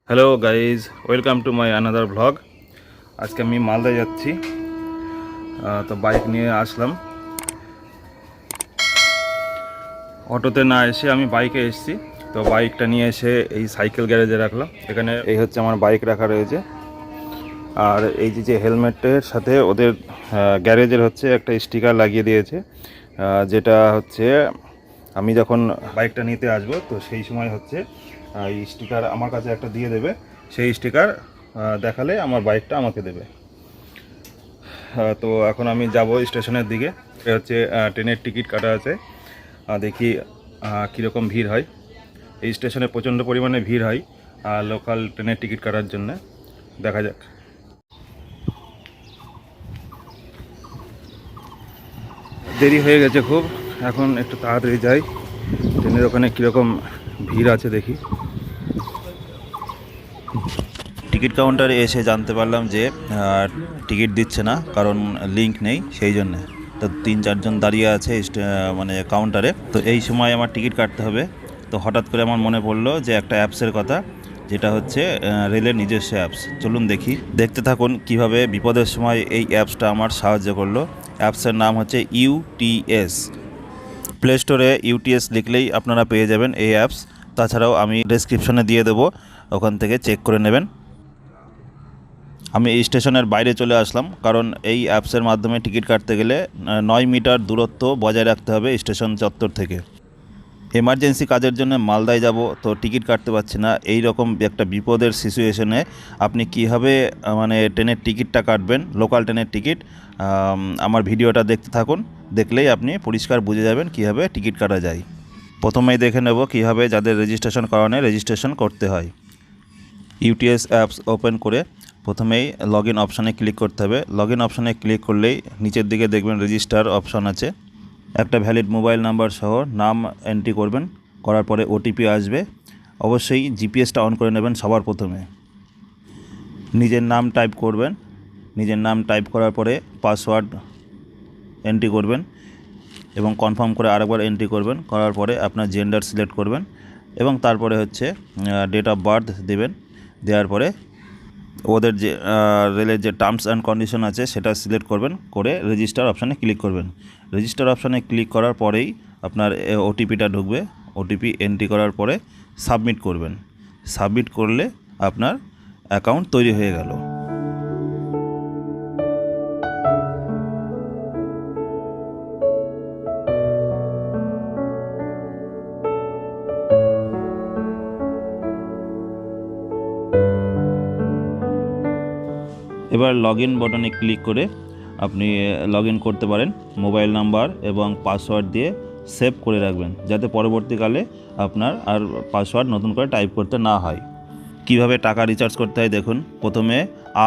Hello guys, welcome to my another vlog. আজকে আমি মালদায় যাচ্ছি, তো বাইক নিয়ে আসলাম। অটোতে না এসে আমি বাইকে এসেছি। তো বাইকটা নিয়ে এসে এই সাইকেল গ্যারেজে রাখলাম। এখানে এই হচ্ছে আমার বাইক রাখা রয়েছে। আর এই যে হেলমেটের সাথে ওদের গ্যারেজের হচ্ছে একটা স্টিকার লাগিয়ে দিয়েছে, যেটা হচ্ছে আমি যখন বাইকটা নিতে আসবো তো সেই সময় হচ্ছে এই স্টিকার আমার কাছে একটা দিয়ে দেবে। সেই স্টিকার দেখালে আমার বাইকটা আমাকে দেবে। তো এখন আমি যাব স্টেশনের দিকে। হচ্ছে ট্রেনের টিকিট কাটা আছে, দেখি কীরকম ভিড় হয়। এই স্টেশনে প্রচণ্ড পরিমাণে ভিড় হয় লোকাল ট্রেনের টিকিট কাটার জন্য। দেখা যাক। দেরি হয়ে গেছে খুব, এখন একটু তাড়াতাড়ি যাই। ট্রেনের ওখানে কীরকম ভিড় আছে দেখি। টিকিট কাউন্টারে এসে জানতে পারলাম যে টিকিট দিচ্ছে না, কারণ লিঙ্ক নেই, সেই জন্যে। তো 3-4 জন দাঁড়িয়ে আছে মানে কাউন্টারে। তো এই সময় আমার টিকিট কাটতে হবে। তো হঠাৎ করে আমার মনে পড়লো যে একটা অ্যাপসের কথা, যেটা হচ্ছে রেলের নিজস্ব অ্যাপস। চলুন দেখি, দেখতে থাকুন কিভাবে বিপদের সময় এই অ্যাপসটা আমার সাহায্য করলো। অ্যাপসের নাম হচ্ছে ইউটিএস। প্লে স্টোরে ইউটিএস লিখলেই আপনারা পেয়ে যাবেন এই অ্যাপস। তাছাড়াও আমি ডেসক্রিপশনে দিয়ে দেবো, ওখান থেকে চেক করে নেবেন। আমি এই স্টেশনের বাইরে চলে আসলাম, কারণ এই অ্যাপসের মাধ্যমে টিকিট কাটতে গেলে 9 মিটার দূরত্ব বজায় রাখতে হবে স্টেশন চত্বর থেকে। এমার্জেন্সি কাজের জন্য মালদায় যাব, তো টিকিট কাটতে পারছি না। এই রকম একটা বিপদের সিচুয়েশনে আপনি কীভাবে মানে ট্রেনের টিকিটটা কাটবেন, লোকাল ট্রেনের টিকিট, আমার ভিডিওটা দেখতে থাকুন। দেখলেই আপনি পরিষ্কার বুঝে যাবেন কীভাবে টিকিট কাটা যায়। প্রথমেই দেখে নেব কীভাবে যাদের রেজিস্ট্রেশন করানো রেজিস্ট্রেশন করতে হয়। ইউটিএস অ্যাপস ওপেন করে প্রথমেই লগ ইন অপশানে ক্লিক করতে হবে। লগ ইন অপশানে ক্লিক করলেই নিচের দিকে দেখবেন রেজিস্টার অপশান আছে। একটা ভ্যালিড মোবাইল নাম্বার সহ নাম এন্ট্রি করবেন, করার পরে ওটিপি আসবে। অবশ্যই জিপিএসটা অন করে নেবেন সবার প্রথমে। নিজের নাম টাইপ করবেন, নিজের নাম টাইপ করার পরে পাসওয়ার্ড এন্ট্রি করবেন এবং কনফার্ম করে আরেকবার এন্ট্রি করবেন। করার পরে আপনার জেন্ডার সিলেক্ট করবেন এবং তারপরে হচ্ছে ডেট অফ বার্থ দেবেন। দেওয়ার পরে ওদের যে রেলের যে টার্মস অ্যান্ড কন্ডিশন আছে সেটা সিলেক্ট করবেন, করে রেজিস্টার অপশানে ক্লিক করবেন। রেজিস্টার অপশানে ক্লিক করার পরেই আপনার ওটিপিটা ঢুকবে। ওটিপি এন্ট্রি করার পরে সাবমিট করবেন। সাবমিট করলে আপনার অ্যাকাউন্ট তৈরি হয়ে গেল। এবার লগ ইন বাটনে ক্লিক করে আপনি লগ ইন করতে পারেন। মোবাইল নাম্বার এবং পাসওয়ার্ড দিয়ে সেভ করে রাখবেন, যাতে পরবর্তীকালে আপনার আর পাসওয়ার্ড নতুন করে টাইপ করতে না হয়। কিভাবে টাকা রিচার্জ করতে হয় দেখুন। প্রথমে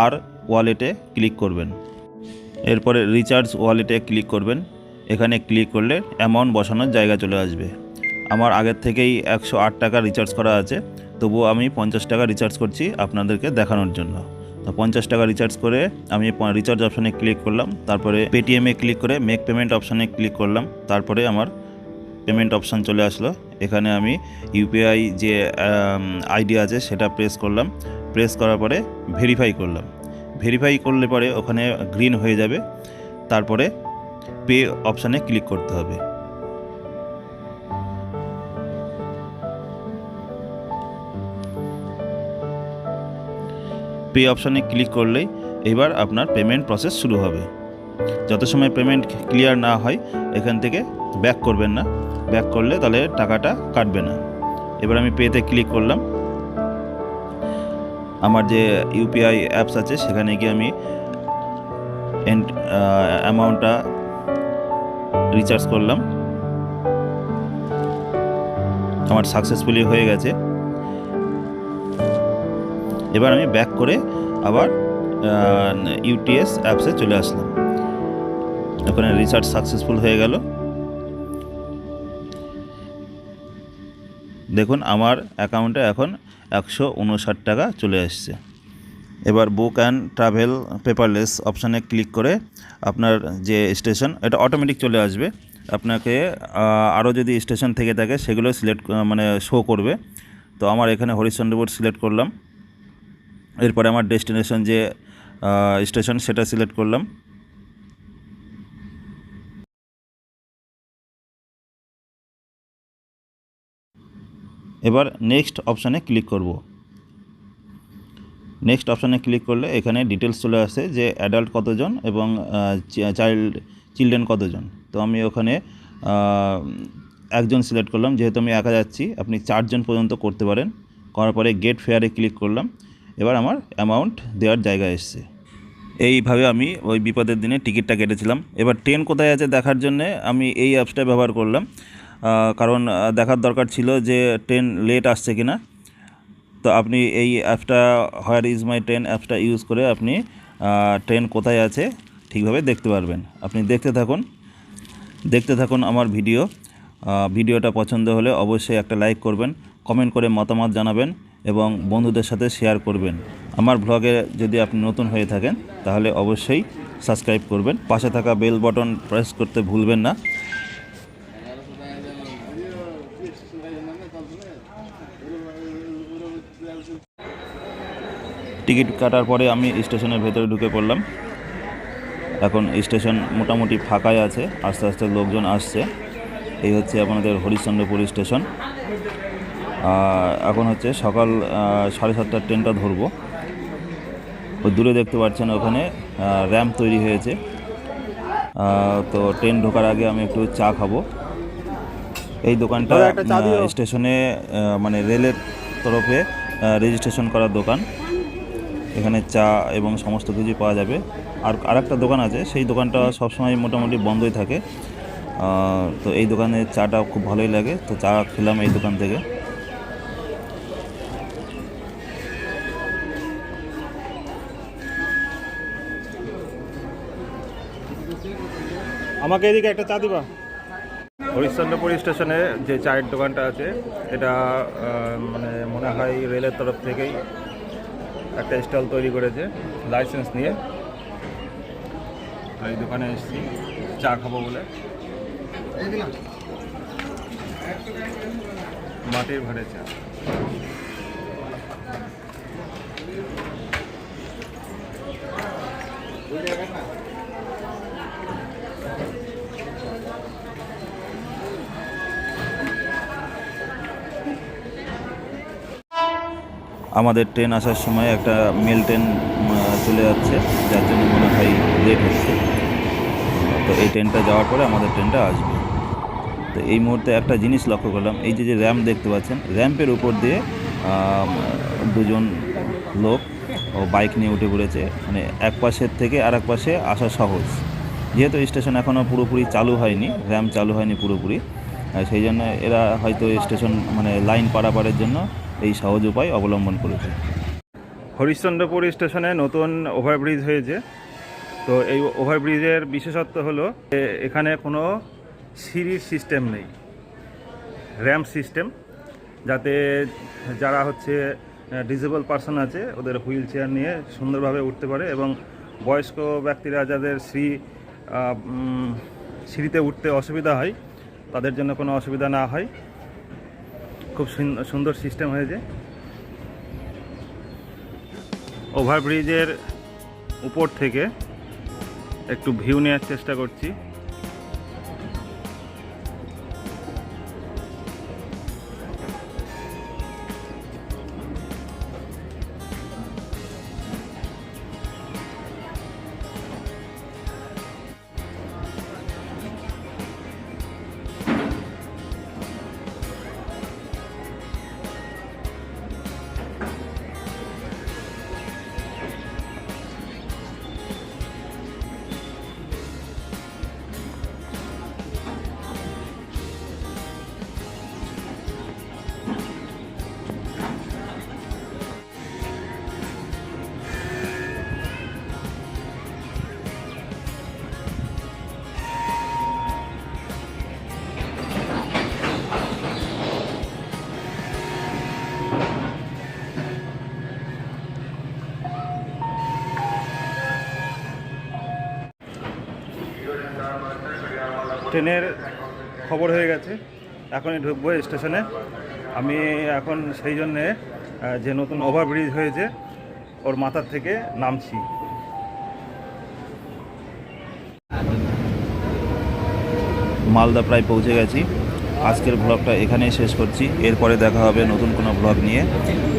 আর ওয়ালেটে ক্লিক করবেন, এরপরে রিচার্জ ওয়ালেটে ক্লিক করবেন। এখানে ক্লিক করলে অ্যামাউন্ট বসানোর জায়গা চলে আসবে। আমার আগের থেকেই 108 টাকা রিচার্জ করা আছে, তবুও আমি 50 টাকা রিচার্জ করছি আপনাদেরকে দেখানোর জন্য। তো 50 টাকা রিচার্জ করে আমি রিচার্জ অপশানে ক্লিক করলাম। তারপরে পেটিএমে ক্লিক করে মেক পেমেন্ট অপশানে ক্লিক করলাম। তারপরে আমার পেমেন্ট অপশান চলে আসলো। এখানে আমি ইউপিআই যে আইডি আছে সেটা প্রেস করলাম। প্রেস করার পরে ভেরিফাই করলাম। ভেরিফাই করলে পরে ওখানে গ্রিন হয়ে যাবে। তারপরে পে অপশানে ক্লিক করতে হবে। পে অপশানে ক্লিক করলেই এবার আপনার পেমেন্ট প্রসেস শুরু হবে। যত সময় পেমেন্ট ক্লিয়ার না হয় এখান থেকে ব্যাক করবেন না। ব্যাক করলে তাহলে টাকাটা কাটবে না। এবার আমি পেতে ক্লিক করলাম। আমার যে ইউপিআই অ্যাপস আছে সেখানে গিয়ে আমি অ্যামাউন্টটা রিচার্জ করলাম। আমার সাকসেসফুলি হয়ে গেছে। এবার আমি ব্যাক করে আবার ইউটিএস অ্যাপসে চলে আসলাম। ওখানে রিচার্জ সাকসেসফুল হয়ে গেল। দেখুন আমার অ্যাকাউন্টে এখন 159 টাকা চলে আসছে। এবার বুক অ্যান্ড ট্রাভেল পেপারলেস অপশানে ক্লিক করে আপনার যে স্টেশন, এটা অটোমেটিক চলে আসবে। আপনাকে আরও যদি স্টেশন থেকে থাকে সেগুলো সিলেক্ট মানে শো করবে। তো আমার এখানে হরিশ্চন্দ্রপুর সিলেক্ট করলাম। এরপরে আমার ডেস্টিনেশন যে স্টেশন সেটা সিলেক্ট করলাম। এবার নেক্সট অপশানে ক্লিক করব। নেক্সট অপশানে ক্লিক করলে এখানে ডিটেলস চলে আসে যে অ্যাডাল্ট কতজন এবং চিলড্রেন কতজন। তো আমি ওখানে একজন সিলেক্ট করলাম, যেহেতু আমি একা যাচ্ছি। আপনি 4 জন পর্যন্ত করতে পারেন। করার পরে গেট ফেয়ারে ক্লিক করলাম। এবার আমার অ্যামাউন্ট দেওয়ার জায়গা এসছে। এইভাবে আমি ওই বিপদের দিনে টিকিটটা কেটেছিলাম। এবার ট্রেন কোথায় আছে দেখার জন্যে আমি এই অ্যাপসটা ব্যবহার করলাম, কারণ দেখার দরকার ছিল যে ট্রেন লেট আসছে কি না। তো আপনি এই অ্যাপটা হোয়ার ইজ মাই ট্রেন অ্যাপসটা ইউজ করে আপনি ট্রেন কোথায় আছে ঠিকভাবে দেখতে পারবেন। আপনি দেখতে থাকুন আমার ভিডিওটা পছন্দ হলে অবশ্যই একটা লাইক করবেন, কমেন্ট করে মতামত জানাবেন এবং বন্ধুদের সাথে শেয়ার করবেন। আমার ব্লগে যদি আপনি নতুন হয়ে থাকেন তাহলে অবশ্যই সাবস্ক্রাইব করবেন। পাশে থাকা বেল বাটন প্রেস করতে ভুলবেন না। টিকিট কাটার পরে আমি স্টেশনের ভেতরে ঢুকে পড়লাম। এখন স্টেশন মোটামুটি ফাঁকাই আছে, আস্তে আস্তে লোকজন আসছে। এই হচ্ছে আপনাদের হরিশ্চন্দ্রপুর স্টেশন। এখন হচ্ছে সকাল 7:30টার ট্রেনটা ধরবো। ওই দূরে দেখতে পাচ্ছেন ওখানে র্যাম্প তৈরি হয়েছে। তো ট্রেন ঢোকার আগে আমি একটু চা খাবো। এই দোকানটা স্টেশনে মানে রেলের তরফে রেজিস্ট্রেশন করা দোকান। এখানে চা এবং সমস্ত কিছু পাওয়া যাবে। আর আরেকটা দোকান আছে, সেই দোকানটা সবসময় মোটামুটি বন্ধই থাকে। তো এই দোকানের চাটা খুব ভালোই লাগে, তো চা খেলাম এই দোকান থেকে। আমাকে এদিকে একটা চা দিবা। হরিশ্চন্দ্রপুর স্টেশনে যে চায়ের দোকানটা আছে এটা মানে মনে হয় রেলের তরফ থেকেই একটা স্টল তৈরি করেছে লাইসেন্স নিয়ে। এই দোকানে এসেছি চা খাবো বলে। মাটির ভাড়ে চা। আমাদের ট্রেন আসার সময় একটা মেল ট্রেন চলে যাচ্ছে, যার জন্য মনে হয় লেট হচ্ছে। তো এই ট্রেনটা যাওয়ার পরে আমাদের ট্রেনটা আসবে। তো এই মুহূর্তে একটা জিনিস লক্ষ্য করলাম, এই যে র্যাম্প দেখতে পাচ্ছেন, র্যাম্পের উপর দিয়ে দুজন লোক ও বাইক নিয়ে উঠে পড়েছে। মানে এক পাশের থেকে আর এক পাশে আসা সহজ, যেহেতু স্টেশন এখনও পুরোপুরি চালু হয়নি, র্যাম্প চালু হয়নি পুরোপুরি, সেই জন্য এরা হয়তো স্টেশন মানে লাইন পারাপারের জন্য এই সহজ উপায় অবলম্বন করেছে। হরিশ্চন্দ্রপুর স্টেশনে নতুন ওভারব্রিজ হয়েছে। তো এই ওভারব্রিজের বিশেষত্ব হলো এখানে কোনো সিঁড়ির সিস্টেম নেই, র্যাম্প সিস্টেম, যাতে যারা হচ্ছে ডিসেবল পারসন আছে ওদের হুইল চেয়ার নিয়ে সুন্দরভাবে উঠতে পারে এবং বয়স্ক ব্যক্তিরা যাদের সিঁড়িতে উঠতে অসুবিধা হয় তাদের জন্য কোনো অসুবিধা না হয়। খুব সুন্দর সিস্টেম হয়েছে। ওভারব্রিজের উপর থেকে একটু ভিউ নেওয়ার চেষ্টা করছি। ট্রেনের খবর হয়ে গেছে, এখনই ঢুকবো স্টেশনে। আমি এখন সেই জন্যে যে নতুন ওভারব্রিজ হয়েছে ওর মাথার থেকে নামছি। মালদা প্রায় পৌঁছে গেছি। আজকের ব্লগটা এখানেই শেষ করছি। এরপরে দেখা হবে নতুন কোনো ব্লগ নিয়ে।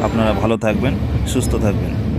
আপনারা ভালো থাকবেন, সুস্থ থাকবেন।